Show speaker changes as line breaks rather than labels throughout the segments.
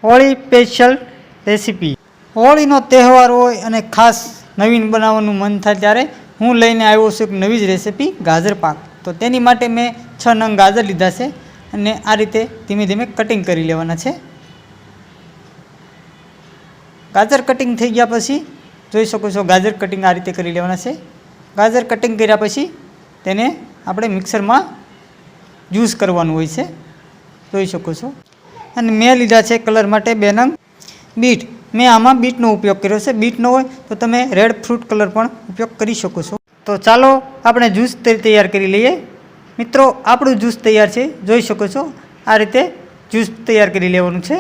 Holi special recipe. હોળીનો તહેવાર હોય અને ખાસ નવીન બનાવવાનું મન થાય ત્યારે હું લઈને આવ્યો છું એક નવી જ રેસીપી ગાજર પાક। તો તેની માટે મેં 6 નંગ ગાજર લીધા છે અને આ રીતે ધીમે ધીમે કટિંગ કરી લેવાના છે। ગાજર કટિંગ થઈ ગયા પછી જોઈ શકો છો ગાજર કટિંગ આ રીતે કરી લેવાના છે। ગાજર કટિંગ કર્યા પછી તેને આપણે મિક્સરમાં જ્યુસ કરવાનું હોય છે, જોઈ શકો છો। અને મેં લીધા છે કલર માટે 2 નંગ બીટ। મેં આમાં બીટનો ઉપયોગ કર્યો છે, બીટ ન હોય તો તમે રેડ ફ્રૂટ કલર પણ ઉપયોગ કરી શકો છો। તો ચાલો આપણે જ્યુસ તૈયાર કરી લઈએ। મિત્રો આપણું જ્યુસ તૈયાર છે, જોઈ શકો છો આ રીતે જ્યુસ તૈયાર કરી લેવાનું છે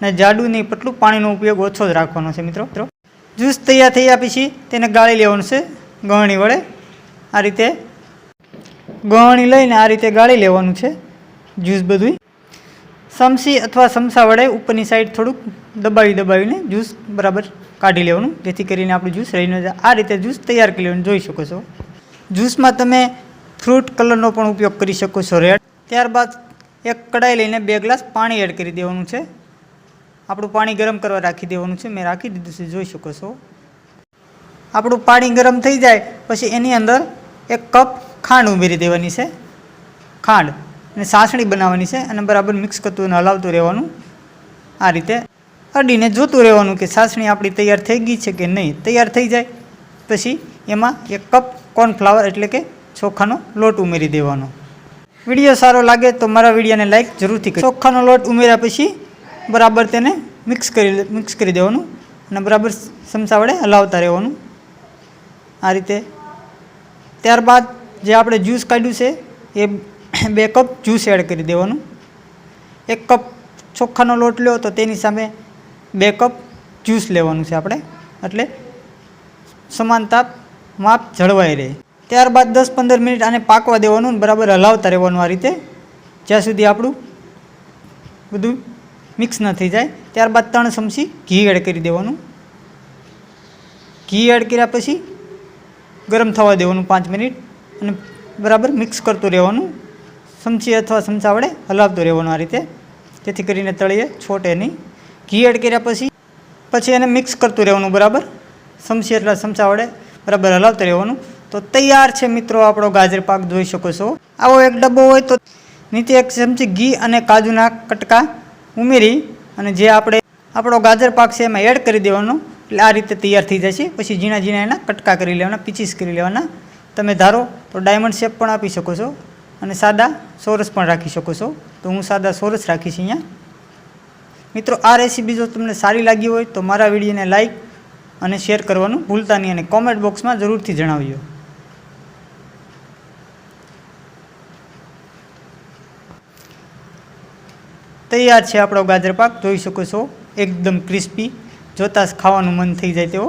અને જાડું નહીં પતલું પાણીનો ઉપયોગ ઓછો જ રાખવાનો છે। મિત્રો જ્યુસ તૈયાર થયા પછી તેને ગાળી લેવાનું છે ગળણી વડે। આ રીતે ગળણી લઈને આ રીતે ગાળી લેવાનું છે જ્યુસ બધું। ચમચી અથવા ચમચા વડે ઉપરની સાઈડ થોડુંક દબાવીને જ્યુસ બરાબર કાઢી લેવાનું, જેથી કરીને આપણું જ્યુસ રહી ન જાય। આ રીતે જ્યુસ તૈયાર કરી લેવાનું, જોઈ શકો છો। જ્યુસમાં તમે ફ્રૂટ કલરનો પણ ઉપયોગ કરી શકો છો, રેડ। ત્યારબાદ એક કડાઈ લઈને 2 ગ્લાસ પાણી એડ કરી દેવાનું છે। આપણું પાણી ગરમ કરવા રાખી દેવાનું છે, મેં રાખી દીધું છે, જોઈ શકો છો। આપણું પાણી ગરમ થઈ જાય પછી એની અંદર 1 કપ ખાંડ ઉમેરી દેવાની છે, ખાંડ અને ચાસણી બનાવવાની છે અને બરાબર મિક્સ કરતું અને હલાવતું રહેવાનું। આ રીતે અડીને જોતું રહેવાનું કે ચાસણી આપણી તૈયાર થઈ ગઈ છે કે નહીં। તૈયાર થઈ જાય પછી એમાં 1 કપ કોર્નફ્લાવર એટલે કે ચોખાનો લોટ ઉમેરી દેવાનો। વિડીયો સારો લાગે તો મારા વિડીયોને લાઈક જરૂરથી કરો। ચોખાનો લોટ ઉમેર્યા પછી બરાબર તેને મિક્સ કરી દેવાનું અને બરાબર ચમચા વડે હલાવતા રહેવાનું આ રીતે। ત્યારબાદ જે આપણે જ્યુસ કાઢ્યું છે એ 2 કપ જ્યુસ એડ કરી દેવાનું। 1 કપ ચોખાનો લોટ લો તો તેની સામે 2 કપ જ્યુસ લેવાનું છે આપણે, એટલે સમાનતા માપ જળવાઈ રહે। ત્યારબાદ 10-15 મિનિટ આને પાકવા દેવાનું, બરાબર હલાવતા રહેવાનું આ રીતે, જ્યાં સુધી આપણું બધું મિક્સ ન થઈ જાય। ત્યારબાદ 3 ચમચી ઘી એડ કરી દેવાનું। ઘી એડ કર્યા પછી ગરમ થવા દેવાનું 5 મિનિટ અને બરાબર મિક્સ કરતું રહેવાનું, ચમચી અથવા ચમચા વડે હલાવતું રહેવાનું આ રીતે, જેથી કરીને તળીએ છોટે નહીં। ઘી એડ કર્યા પછી એને મિક્સ કરતું રહેવાનું બરાબર, ચમચી અથવા ચમચા વડે બરાબર હલાવતું રહેવાનું। તો તૈયાર છે મિત્રો આપણો ગાજર પાક, જોઈ શકો છો। આવો એક ડબ્બો હોય તો નીચે 1 ચમચી ઘી અને કાજુના કટકા ઉમેરી અને જે આપણો ગાજર પાક છે એમાં એડ કરી દેવાનો, એટલે આ રીતે તૈયાર થઈ જાય છે। પછી ઝીણા ઝીણા એના કટકા કરી લેવાના, પીચીસ કરી લેવાના। તમે ધારો તો ડાયમંડ શેપ પણ આપી શકો છો અને સાદા ચોરસ પણ રાખી શકો છો, તો હું સાદા ચોરસ રાખીશ અહીંયા। મિત્રો આ રેસીપી જો તમને સારી લાગી હોય તો મારા વિડીયોને લાઈક અને શેર કરવાનું ભૂલતા નહીં અને કોમેન્ટ બોક્સમાં જરૂરથી જણાવજો। તૈયાર છે આપણો ગાજર પાક, જોઈ શકો છો એકદમ ક્રિસ્પી, જોતાં જ ખાવાનું મન થઈ જાય તેવો।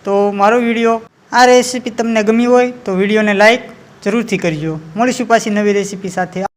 તો મારો વિડીયો આ રેસીપી તમને ગમી હોય તો વિડીયોને લાઈક જરૂરથી કરજો। મળીશું પાછી નવી રેસીપી સાથે।